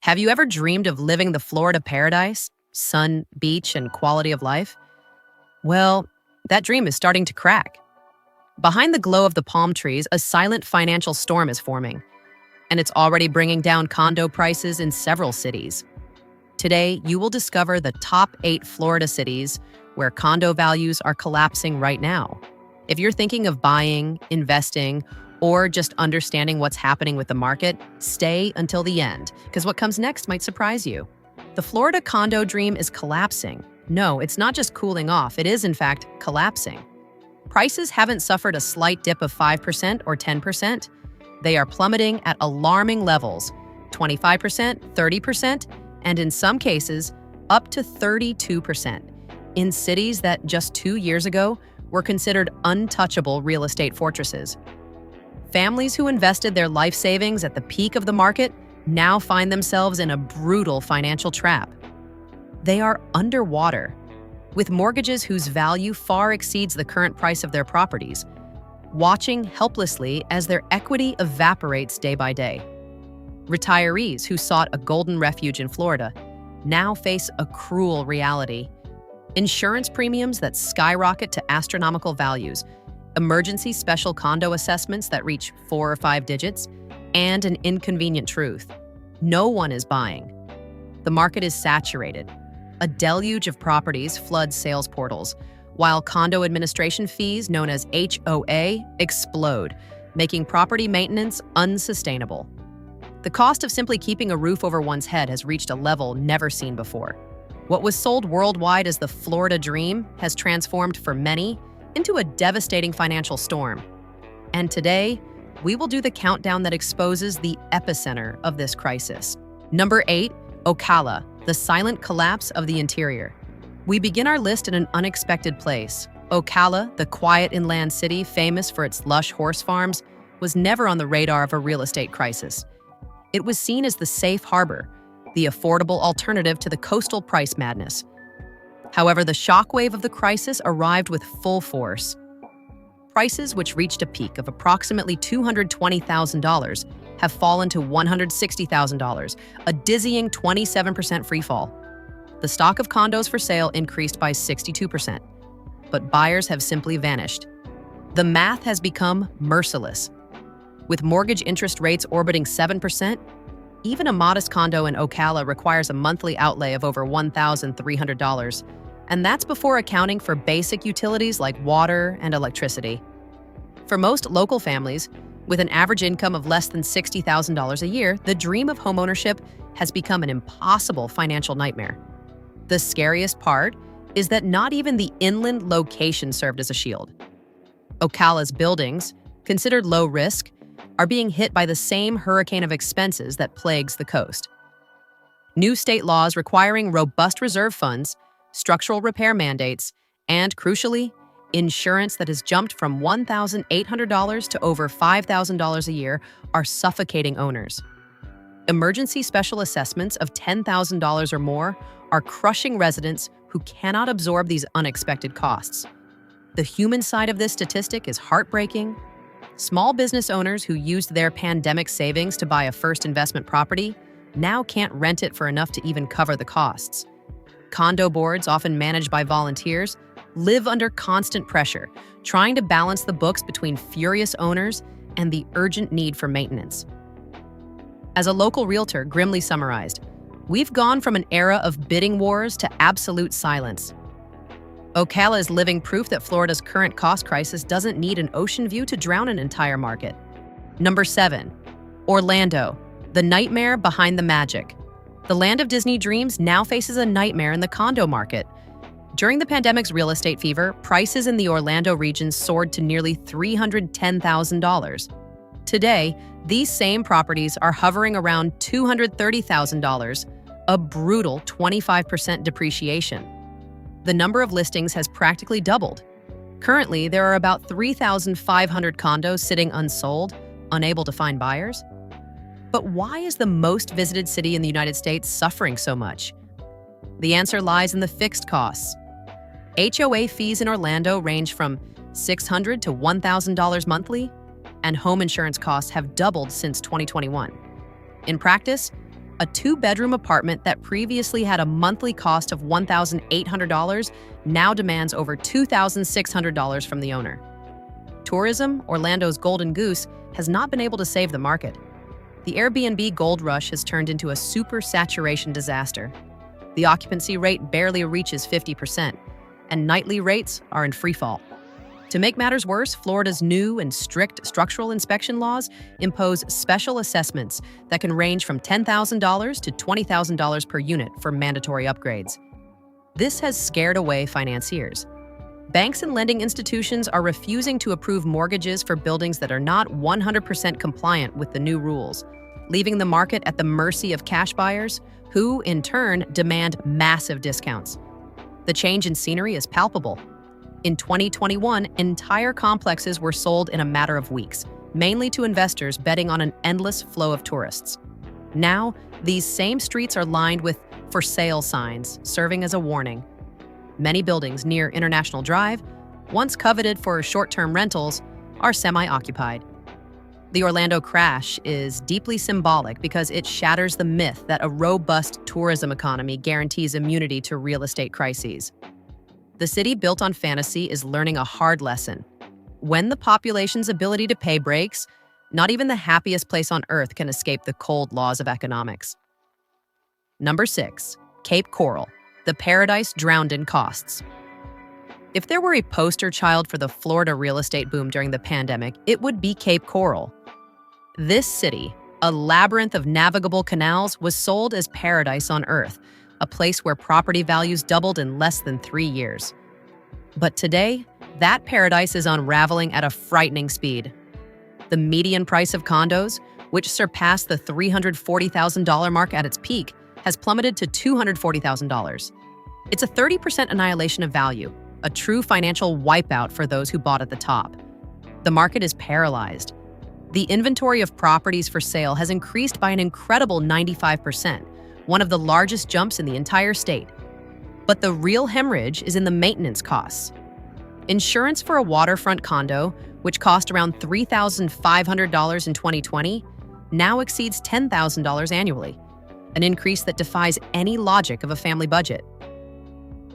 Have you ever dreamed of living the Florida paradise? Sun, beach, and quality of life? Well, that dream is starting to crack. Behind the glow of the palm trees, a silent financial storm is forming, and it's already bringing down condo prices in several cities. Today, you will discover the top 8 Florida cities where condo values are collapsing right now. If you're thinking of buying, investing, or just understanding what's happening with the market, stay until the end, because what comes next might surprise you. The Florida Condo Dream is collapsing. No, it's not just cooling off, it is in fact collapsing. Prices haven't suffered a slight dip of 5% or 10%. They are plummeting at alarming levels, 25%, 30%, and in some cases, up to 32%, in cities that just 2 years ago were considered untouchable real estate fortresses. Families who invested their life savings at the peak of the market now find themselves in a brutal financial trap. They are underwater, with mortgages whose value far exceeds the current price of their properties, watching helplessly as their equity evaporates day by day. Retirees who sought a golden refuge in Florida now face a cruel reality. Insurance premiums that skyrocket to astronomical values, emergency special condo assessments that reach 4 or 5 digits, and an inconvenient truth: no one is buying. The market is saturated. A deluge of properties floods sales portals, while condo administration fees, known as HOA, explode, making property maintenance unsustainable. The cost of simply keeping a roof over one's head has reached a level never seen before. What was sold worldwide as the Florida Dream has transformed for many into a devastating financial storm. And today, we will do the countdown that exposes the epicenter of this crisis. Number 8, Ocala, the silent collapse of the interior. We begin our list in an unexpected place. Ocala, the quiet inland city famous for its lush horse farms, was never on the radar of a real estate crisis. It was seen as the safe harbor, the affordable alternative to the coastal price madness. However, the shockwave of the crisis arrived with full force. Prices, which reached a peak of approximately $220,000, have fallen to $160,000, a dizzying 27% freefall. The stock of condos for sale increased by 62%, but buyers have simply vanished. The math has become merciless. With mortgage interest rates orbiting 7%, even a modest condo in Ocala requires a monthly outlay of over $1,300, and that's before accounting for basic utilities like water and electricity. For most local families, with an average income of less than $60,000 a year, the dream of homeownership has become an impossible financial nightmare. The scariest part is that not even the inland location served as a shield. Ocala's buildings, considered low risk, are being hit by the same hurricane of expenses that plagues the coast. New state laws requiring robust reserve funds, structural repair mandates, and, crucially, insurance that has jumped from $1,800 to over $5,000 a year are suffocating owners. Emergency special assessments of $10,000 or more are crushing residents who cannot absorb these unexpected costs. The human side of this statistic is heartbreaking. Small business owners who used their pandemic savings to buy a first investment property now can't rent it for enough to even cover the costs. Condo boards, often managed by volunteers, live under constant pressure, trying to balance the books between furious owners and the urgent need for maintenance. As a local realtor grimly summarized, we've gone from an era of bidding wars to absolute silence. Ocala is living proof that Florida's current cost crisis doesn't need an ocean view to drown an entire market. Number 7, Orlando, the nightmare behind the magic. The land of Disney dreams now faces a nightmare in the condo market. During the pandemic's real estate fever, prices in the Orlando region soared to nearly $310,000. Today, these same properties are hovering around $230,000, a brutal 25% depreciation. The number of listings has practically doubled. Currently, there are about 3,500 condos sitting unsold, unable to find buyers. But why is the most visited city in the United States suffering so much? The answer lies in the fixed costs. HOA fees in Orlando range from $600 to $1,000 monthly, and home insurance costs have doubled since 2021. In practice, A two-bedroom apartment that previously had a monthly cost of $1,800 now demands over $2,600 from the owner. Tourism, Orlando's golden goose, has not been able to save the market. The Airbnb gold rush has turned into a super-saturation disaster. The occupancy rate barely reaches 50%, and nightly rates are in freefall. To make matters worse, Florida's new and strict structural inspection laws impose special assessments that can range from $10,000 to $20,000 per unit for mandatory upgrades. This has scared away financiers. Banks and lending institutions are refusing to approve mortgages for buildings that are not 100% compliant with the new rules, leaving the market at the mercy of cash buyers, who, in turn, demand massive discounts. The change in scenery is palpable. In 2021, entire complexes were sold in a matter of weeks, mainly to investors betting on an endless flow of tourists. Now, these same streets are lined with for sale signs, serving as a warning. Many buildings near International Drive, once coveted for short-term rentals, are semi-occupied. The Orlando crash is deeply symbolic because it shatters the myth that a robust tourism economy guarantees immunity to real estate crises. The city built on fantasy is learning a hard lesson. When the population's ability to pay breaks, not even the happiest place on earth can escape the cold laws of economics. Number 6, Cape Coral, the paradise drowned in costs. If there were a poster child for the Florida real estate boom during the pandemic, it would be Cape Coral. This city, a labyrinth of navigable canals, was sold as paradise on earth, a place where property values doubled in less than 3 years. But today, that paradise is unraveling at a frightening speed. The median price of condos, which surpassed the $340,000 mark at its peak, has plummeted to $240,000. It's a 30% annihilation of value, a true financial wipeout for those who bought at the top. The market is paralyzed. The inventory of properties for sale has increased by an incredible 95%, one of the largest jumps in the entire state. But the real hemorrhage is in the maintenance costs. Insurance for a waterfront condo, which cost around $3,500 in 2020, now exceeds $10,000 annually, an increase that defies any logic of a family budget.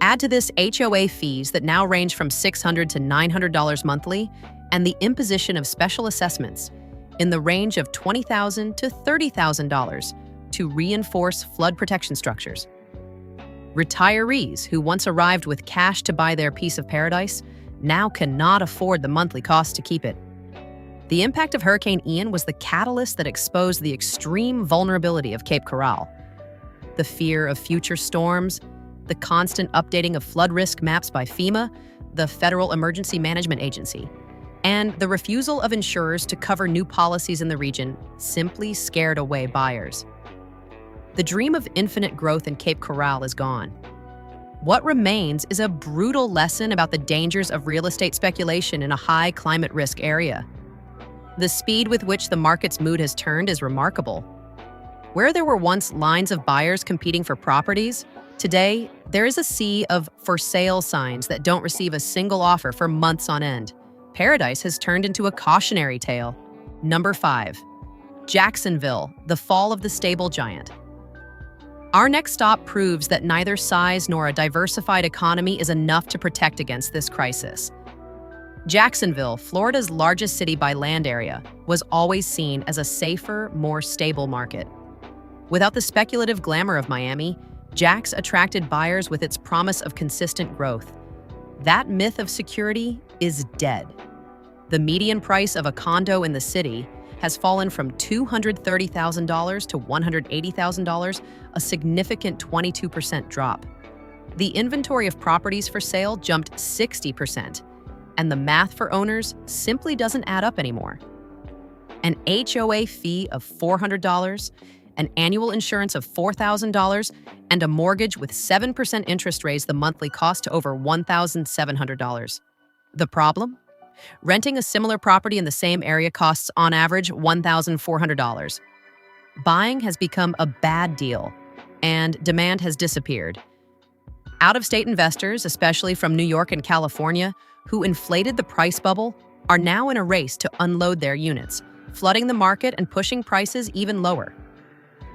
Add to this HOA fees that now range from $600 to $900 monthly, and the imposition of special assessments in the range of $20,000 to $30,000 to reinforce flood protection structures. Retirees who once arrived with cash to buy their piece of paradise now cannot afford the monthly cost to keep it. The impact of Hurricane Ian was the catalyst that exposed the extreme vulnerability of Cape Coral. The fear of future storms, the constant updating of flood risk maps by FEMA, the Federal Emergency Management Agency, and the refusal of insurers to cover new policies in the region simply scared away buyers. The dream of infinite growth in Cape Coral is gone. What remains is a brutal lesson about the dangers of real estate speculation in a high climate risk area. The speed with which the market's mood has turned is remarkable. Where there were once lines of buyers competing for properties, today there is a sea of for sale signs that don't receive a single offer for months on end. Paradise has turned into a cautionary tale. Number 5. Jacksonville, the fall of the stable giant. Our next stop proves that neither size nor a diversified economy is enough to protect against this crisis. Jacksonville, Florida's largest city by land area, was always seen as a safer, more stable market. Without the speculative glamour of Miami, Jax attracted buyers with its promise of consistent growth. That myth of security is dead. The median price of a condo in the city has fallen from $230,000 to $180,000, a significant 22% drop. The inventory of properties for sale jumped 60%, and the math for owners simply doesn't add up anymore. An HOA fee of $400, an annual insurance of $4,000, and a mortgage with 7% interest raised the monthly cost to over $1,700. The problem? Renting a similar property in the same area costs, on average, $1,400. Buying has become a bad deal, and demand has disappeared. Out-of-state investors, especially from New York and California, who inflated the price bubble, are now in a race to unload their units, flooding the market and pushing prices even lower.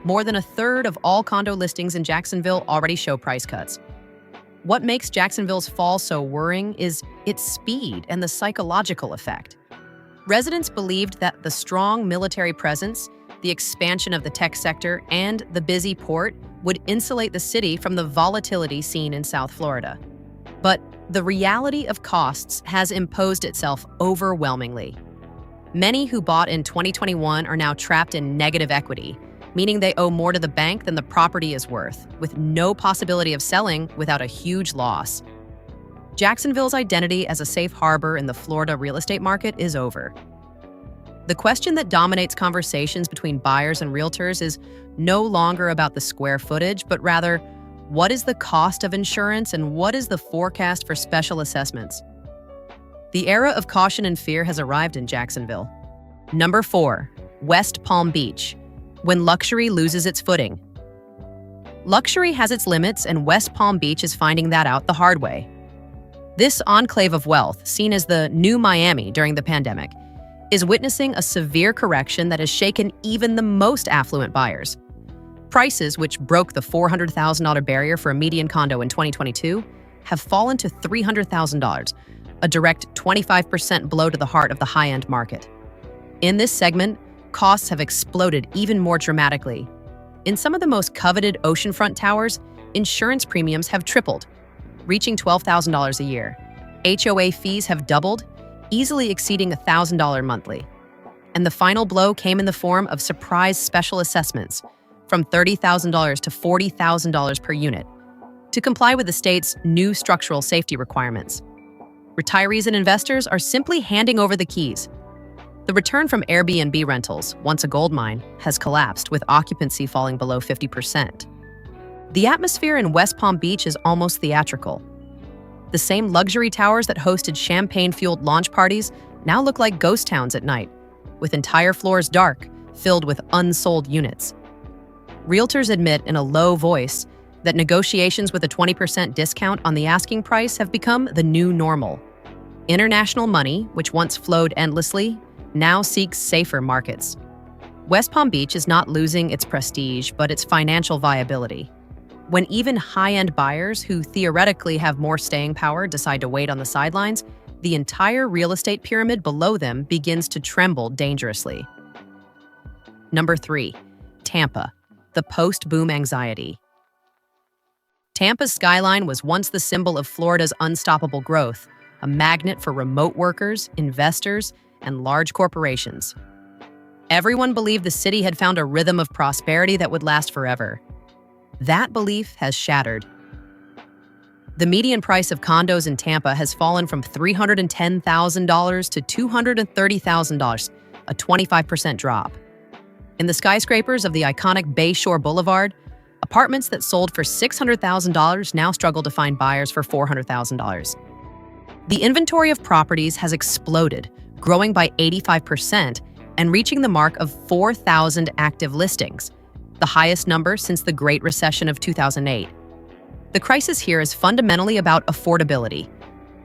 More than a third of all condo listings in Jacksonville already show price cuts. What makes Jacksonville's fall so worrying is its speed and the psychological effect. Residents believed that the strong military presence, the expansion of the tech sector, and the busy port would insulate the city from the volatility seen in South Florida. But the reality of costs has imposed itself overwhelmingly. Many who bought in 2021 are now trapped in negative equity, meaning they owe more to the bank than the property is worth, with no possibility of selling without a huge loss. Jacksonville's identity as a safe harbor in the Florida real estate market is over. The question that dominates conversations between buyers and realtors is no longer about the square footage, but rather, what is the cost of insurance and what is the forecast for special assessments? The era of caution and fear has arrived in Jacksonville. Number 4, West Palm Beach, when luxury loses its footing. Luxury has its limits, and West Palm Beach is finding that out the hard way. This enclave of wealth, seen as the new Miami during the pandemic, is witnessing a severe correction that has shaken even the most affluent buyers. Prices, which broke the $400,000 barrier for a median condo in 2022, have fallen to $300,000, a direct 25% blow to the heart of the high-end market. In this segment, costs have exploded even more dramatically. In some of the most coveted oceanfront towers, insurance premiums have tripled, reaching $12,000 a year. HOA fees have doubled, easily exceeding $1,000 monthly. And the final blow came in the form of surprise special assessments, from $30,000 to $40,000 per unit, to comply with the state's new structural safety requirements. Retirees and investors are simply handing over the keys. The return from Airbnb rentals, once a goldmine, has collapsed, with occupancy falling below 50%. The atmosphere in West Palm Beach is almost theatrical. The same luxury towers that hosted champagne-fueled launch parties now look like ghost towns at night, with entire floors dark, filled with unsold units. Realtors admit in a low voice that negotiations with a 20% discount on the asking price have become the new normal. International money, which once flowed endlessly, now seeks safer markets. West Palm Beach is not losing its prestige, but its financial viability. When even high-end buyers who theoretically have more staying power decide to wait on the sidelines, the entire real estate pyramid below them begins to tremble dangerously. Number 3, Tampa, the post-boom anxiety. Tampa's skyline was once the symbol of Florida's unstoppable growth, a magnet for remote workers, investors, and large corporations. Everyone believed the city had found a rhythm of prosperity that would last forever. That belief has shattered. The median price of condos in Tampa has fallen from $310,000 to $230,000, a 25% drop. In the skyscrapers of the iconic Bayshore Boulevard, apartments that sold for $600,000 now struggle to find buyers for $400,000. The inventory of properties has exploded, growing by 85% and reaching the mark of 4,000 active listings, the highest number since the Great Recession of 2008. The crisis here is fundamentally about affordability.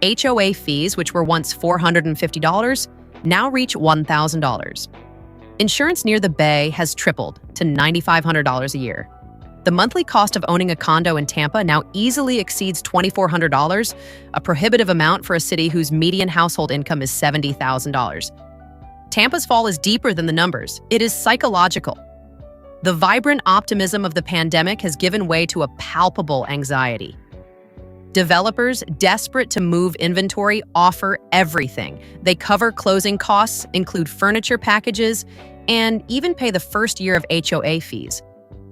HOA fees, which were once $450, now reach $1,000. Insurance near the Bay has tripled to $9,500 a year. The monthly cost of owning a condo in Tampa now easily exceeds $2,400, a prohibitive amount for a city whose median household income is $70,000. Tampa's fall is deeper than the numbers. It is psychological. The vibrant optimism of the pandemic has given way to a palpable anxiety. Developers, desperate to move inventory, offer everything. They cover closing costs, include furniture packages, and even pay the first year of HOA fees.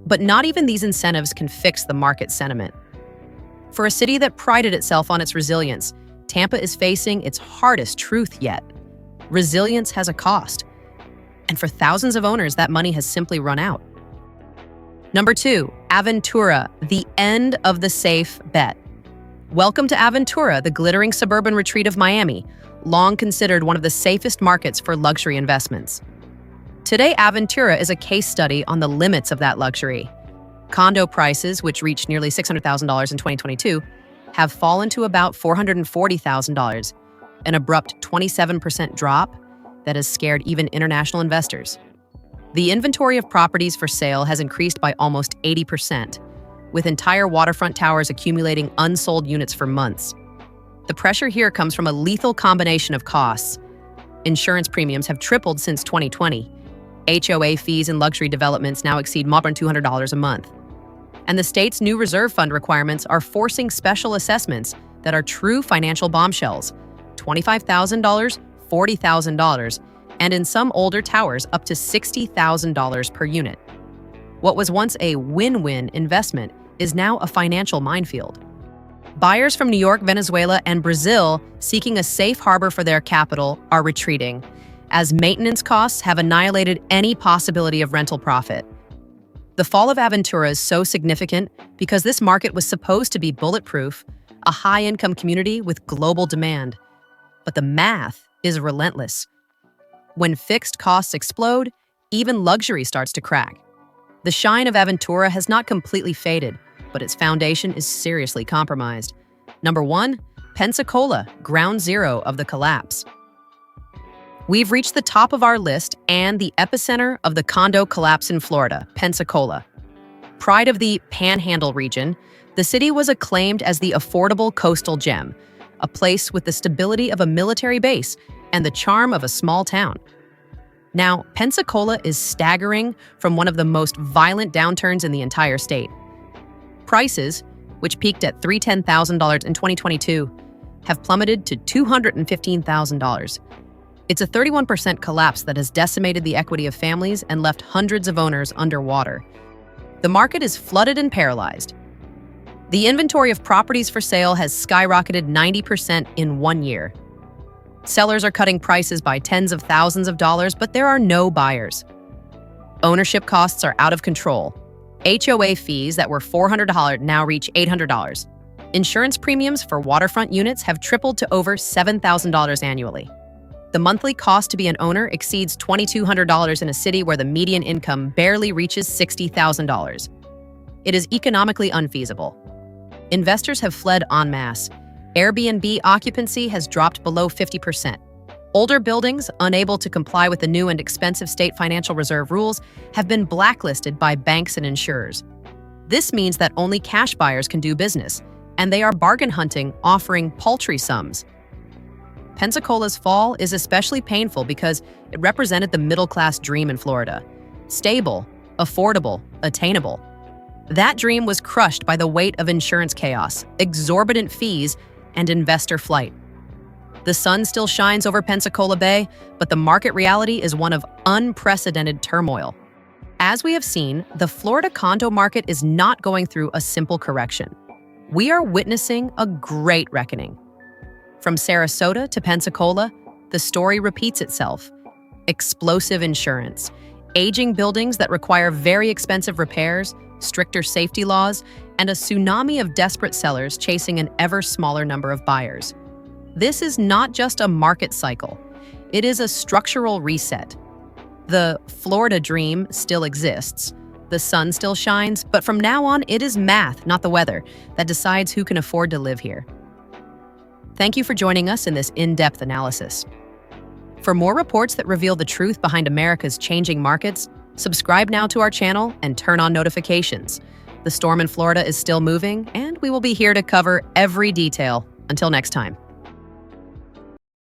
But not even these incentives can fix the market sentiment. For a city that prided itself on its resilience, Tampa is facing its hardest truth yet. Resilience has a cost. And for thousands of owners, that money has simply run out. Number 2, Aventura, the end of the safe bet. Welcome to Aventura, the glittering suburban retreat of Miami, long considered one of the safest markets for luxury investments. Today, Aventura is a case study on the limits of that luxury. Condo prices, which reached nearly $600,000 in 2022, have fallen to about $440,000, an abrupt 27% drop that has scared even international investors. The inventory of properties for sale has increased by almost 80%, with entire waterfront towers accumulating unsold units for months. The pressure here comes from a lethal combination of costs. Insurance premiums have tripled since 2020. HOA fees in luxury developments now exceed more than $200 a month. And the state's new reserve fund requirements are forcing special assessments that are true financial bombshells: $25,000, $40,000, and in some older towers, up to $60,000 per unit. What was once a win-win investment is now a financial minefield. Buyers from New York, Venezuela, and Brazil seeking a safe harbor for their capital are retreating, as maintenance costs have annihilated any possibility of rental profit. The fall of Aventura is so significant because this market was supposed to be bulletproof, a high-income community with global demand. But the math is relentless. When fixed costs explode, even luxury starts to crack. The shine of Aventura has not completely faded, but its foundation is seriously compromised. Number 1, Pensacola, ground zero of the collapse. We've reached the top of our list and the epicenter of the condo collapse in Florida, Pensacola. Pride of the Panhandle region, the city was acclaimed as the affordable coastal gem, a place with the stability of a military base and the charm of a small town. Now, Pensacola is staggering from one of the most violent downturns in the entire state. Prices, which peaked at $310,000 in 2022, have plummeted to $215,000. It's a 31% collapse that has decimated the equity of families and left hundreds of owners underwater. The market is flooded and paralyzed. The inventory of properties for sale has skyrocketed 90% in 1 year. Sellers are cutting prices by tens of thousands of dollars, but there are no buyers. Ownership costs are out of control. HOA fees that were $400 now reach $800. Insurance premiums for waterfront units have tripled to over $7,000 annually. The monthly cost to be an owner exceeds $2,200 in a city where the median income barely reaches $60,000. It is economically unfeasible. Investors have fled en masse. Airbnb occupancy has dropped below 50%. Older buildings, unable to comply with the new and expensive state financial reserve rules, have been blacklisted by banks and insurers. This means that only cash buyers can do business, and they are bargain hunting, offering paltry sums. Pensacola's fall is especially painful because it represented the middle-class dream in Florida. Stable, affordable, attainable. That dream was crushed by the weight of insurance chaos, exorbitant fees, and investor flight. The sun still shines over Pensacola Bay, but the market reality is one of unprecedented turmoil. As we have seen, the Florida condo market is not going through a simple correction. We are witnessing a great reckoning. From Sarasota to Pensacola, the story repeats itself. Explosive insurance, aging buildings that require very expensive repairs, stricter safety laws, and a tsunami of desperate sellers chasing an ever smaller number of buyers. This is not just a market cycle. It is a structural reset. The Florida dream still exists. The sun still shines, but from now on, it is math, not the weather, that decides who can afford to live here. Thank you for joining us in this in-depth analysis. For more reports that reveal the truth behind America's changing markets, subscribe now to our channel and turn on notifications. The storm in Florida is still moving, and we will be here to cover every detail. Until next time.